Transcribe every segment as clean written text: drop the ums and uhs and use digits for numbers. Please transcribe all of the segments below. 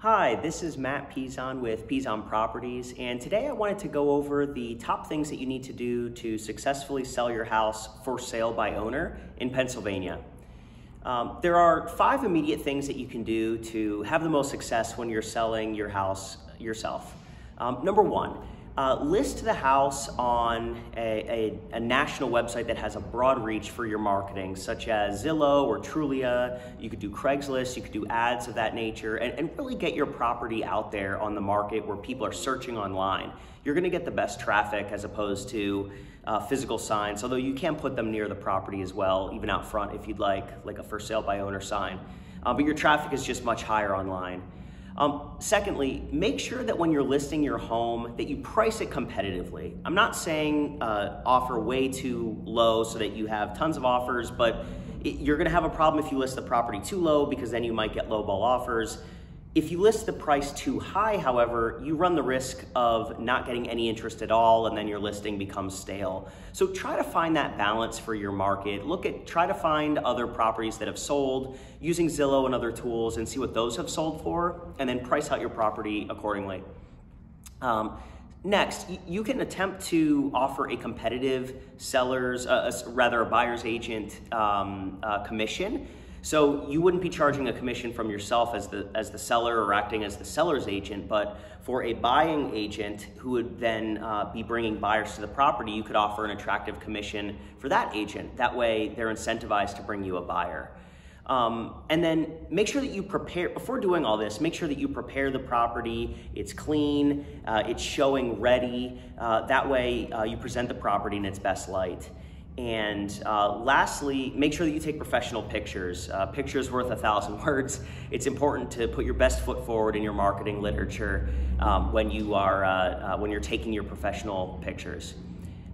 Hi, this is Matt Pezon with Pezon Properties, and today I wanted to go over the top things that you need to do to successfully sell your house for sale by owner in Pennsylvania. There are 5 immediate things that you can do to have the most success when you're selling your house yourself. Number 1, list the house on a national website that has a broad reach for your marketing, such as Zillow or Trulia. You could do Craigslist, you could do ads of that nature, and really get your property out there on the market where people are searching online. You're gonna get the best traffic as opposed to physical signs, although you can put them near the property as well, even out front if you'd like a for sale by owner sign. But your traffic is just much higher online. Secondly, make sure that when you're listing your home that you price it competitively. I'm not saying offer way too low so that you have tons of offers, but you're gonna have a problem if you list the property too low because then you might get lowball offers. If you list the price too high, however, you run the risk of not getting any interest at all and then your listing becomes stale. So try to find that balance for your market. Try to find other properties that have sold using Zillow and other tools and see what those have sold for, and then price out your property accordingly. Next, you can attempt to offer a competitive a buyer's agent commission. So you wouldn't be charging a commission from yourself as the seller or acting as the seller's agent, but for a buying agent who would then be bringing buyers to the property, you could offer an attractive commission for that agent. That way they're incentivized to bring you a buyer. And then make sure that you prepare, before doing all this, make sure that you prepare the property, it's clean, it's showing ready. That way you present the property in its best light. And lastly, make sure that you take professional pictures. Pictures worth 1,000 words. It's important to put your best foot forward in your marketing literature when you're taking your professional pictures.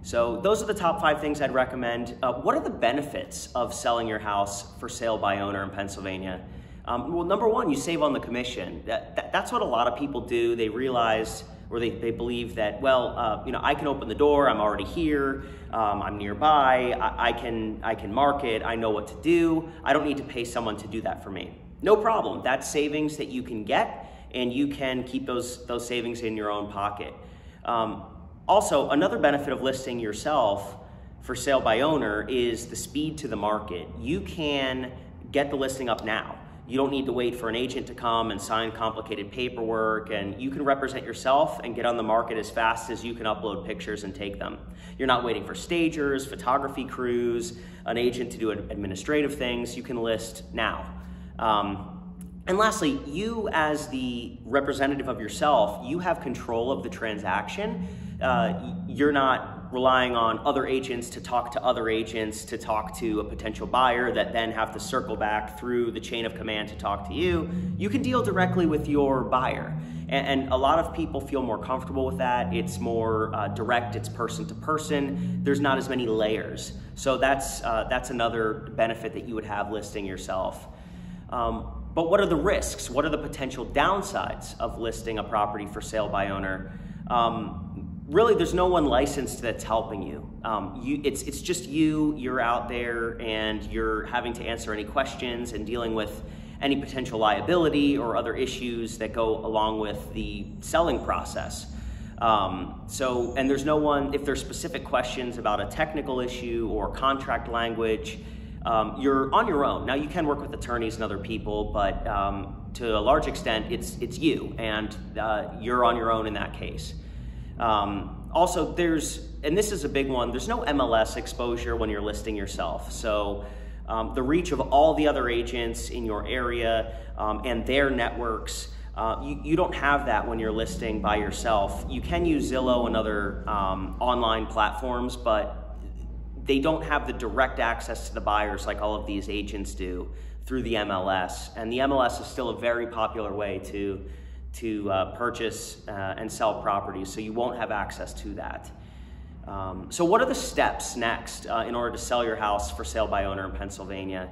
So those are the top 5 things I'd recommend. What are the benefits of selling your house for sale by owner in Pennsylvania? Well, number 1, you save on the commission. That's what a lot of people do. They realize, or they believe that, well, I can open the door, I'm already here, I'm nearby, I can market, I know what to do, I don't need to pay someone to do that for me. No problem, that's savings that you can get, and you can keep those savings in your own pocket. Also, another benefit of listing yourself for sale by owner is the speed to the market. You can get the listing up now. You don't need to wait for an agent to come and sign complicated paperwork, and you can represent yourself and get on the market as fast as you can upload pictures and take them. You're not waiting for stagers, photography crews, an agent to do administrative things. You can list now. And lastly, you as the representative of yourself, you have control of the transaction. You're not relying on other agents to talk to other agents to talk to a potential buyer that then have to circle back through the chain of command to talk to you. You can deal directly with your buyer. And a lot of people feel more comfortable with that. It's more direct, it's person to person. There's not as many layers. So that's another benefit that you would have listing yourself. But what are the risks? What are the potential downsides of listing a property for sale by owner? Really, there's no one licensed that's helping you. It's just you're out there and you're having to answer any questions and dealing with any potential liability or other issues that go along with the selling process. And there's no one, if there's specific questions about a technical issue or contract language, you're on your own. Now you can work with attorneys and other people, but to a large extent, it's you, and you're on your own in that case. Also, and this is a big one, there's no MLS exposure when you're listing yourself. So the reach of all the other agents in your area and their networks, you don't have that when you're listing by yourself. You can use Zillow and other online platforms, but they don't have the direct access to the buyers like all of these agents do through the MLS. And the MLS is still a very popular way to purchase and sell properties, so you won't have access to that. So what are the steps next in order to sell your house for sale by owner in Pennsylvania?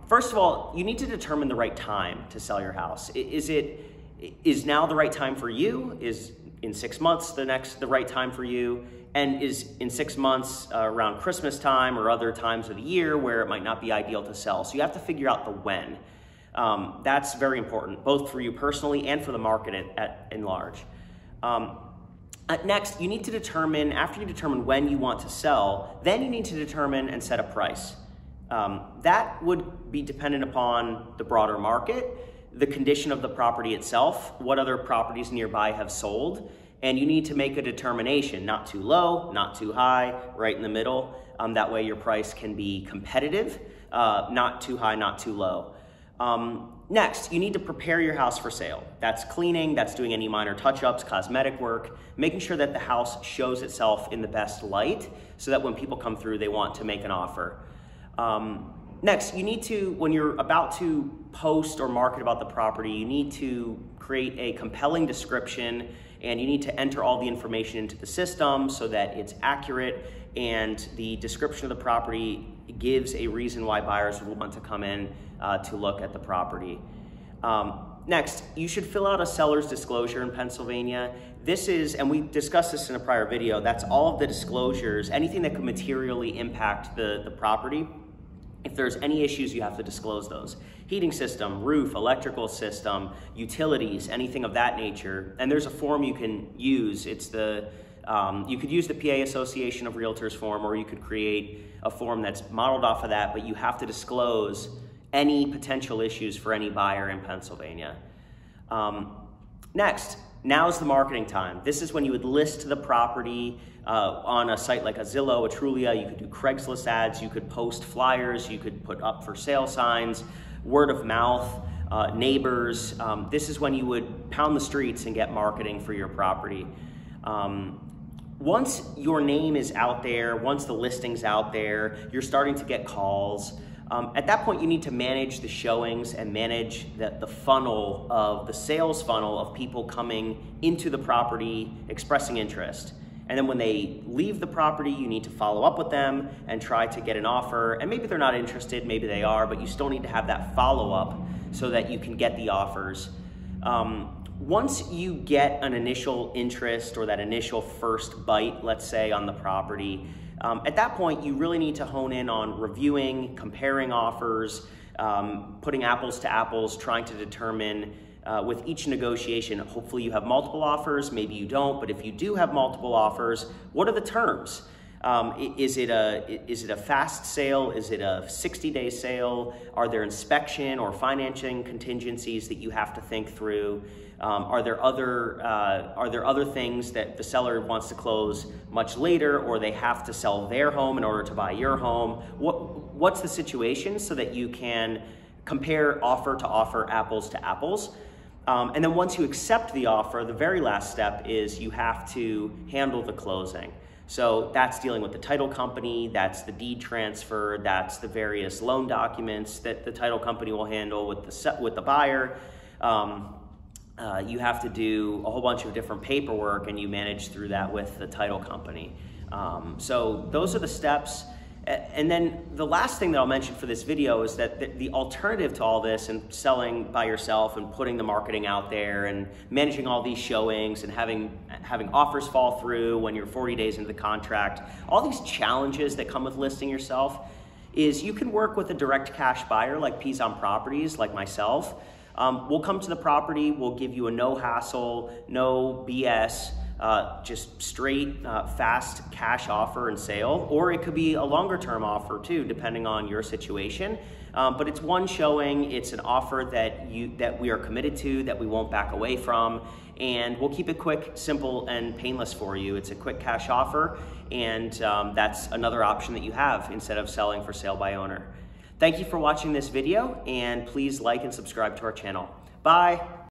First of all, you need to determine the right time to sell your house. Is now the right time for you? Is in 6 months the right time for you? And is in 6 months around Christmas time or other times of the year where it might not be ideal to sell? So you have to figure out the when. That's very important, both for you personally and for the market in large. Next, you need to determine, after you determine when you want to sell, then you need to determine and set a price. That would be dependent upon the broader market, the condition of the property itself, what other properties nearby have sold, and you need to make a determination, not too low, not too high, right in the middle. That way your price can be competitive, not too high, not too low. Next, you need to prepare your house for sale. That's cleaning, that's doing any minor touch-ups, cosmetic work, making sure that the house shows itself in the best light so that when people come through, they want to make an offer. Next, you need to, when you're about to post or market about the property, you need to create a compelling description, and you need to enter all the information into the system so that it's accurate, and the description of the property gives a reason why buyers would want to come in to look at the property. Next, you should fill out a seller's disclosure in Pennsylvania. This is, and we discussed this in a prior video, that's all of the disclosures, anything that could materially impact the property. If there's any issues, you have to disclose those. Heating system, roof, electrical system, utilities, anything of that nature. And there's a form you can use. It's the, you could use the PA Association of Realtors form, or you could create a form that's modeled off of that, but you have to disclose any potential issues for any buyer in Pennsylvania. Next, now's the marketing time. This is when you would list the property on a site like a Zillow, a Trulia. You could do Craigslist ads, you could post flyers, you could put up for sale signs, word of mouth, neighbors. This is when you would pound the streets and get marketing for your property. Once your name is out there, once the listing's out there, you're starting to get calls. At that point, you need to manage the showings and manage the funnel of the sales funnel of people coming into the property, expressing interest. And then when they leave the property, you need to follow up with them and try to get an offer. And maybe they're not interested, maybe they are, but you still need to have that follow-up so that you can get the offers. Once you get an initial interest or that initial first bite, let's say, on the property, at that point, you really need to hone in on reviewing, comparing offers, putting apples to apples, trying to determine with each negotiation, hopefully you have multiple offers, maybe you don't, but if you do have multiple offers, what are the terms? Is it a fast sale? Is it a 60-day sale? Are there inspection or financing contingencies that you have to think through? Are there other things that the seller wants to close much later, or they have to sell their home in order to buy your home? What's the situation so that you can compare offer to offer, apples to apples? And then once you accept the offer, the very last step is you have to handle the closing. So that's dealing with the title company, that's the deed transfer, that's the various loan documents that the title company will handle with the buyer. You have to do a whole bunch of different paperwork, and you manage through that with the title company. So those are the steps. And then the last thing that I'll mention for this video is that the alternative to all this and selling by yourself and putting the marketing out there and managing all these showings and having offers fall through when you're 40 days into the contract, all these challenges that come with listing yourself, is you can work with a direct cash buyer like Pezon Properties, like myself. We'll come to the property, we'll give you a no hassle, no BS, just straight, fast cash offer and sale, or it could be a longer term offer too, depending on your situation. But it's one showing, it's an offer that we are committed to, that we won't back away from, and we'll keep it quick, simple, and painless for you. It's a quick cash offer, and that's another option that you have instead of selling for sale by owner. Thank you for watching this video, and please like and subscribe to our channel. Bye.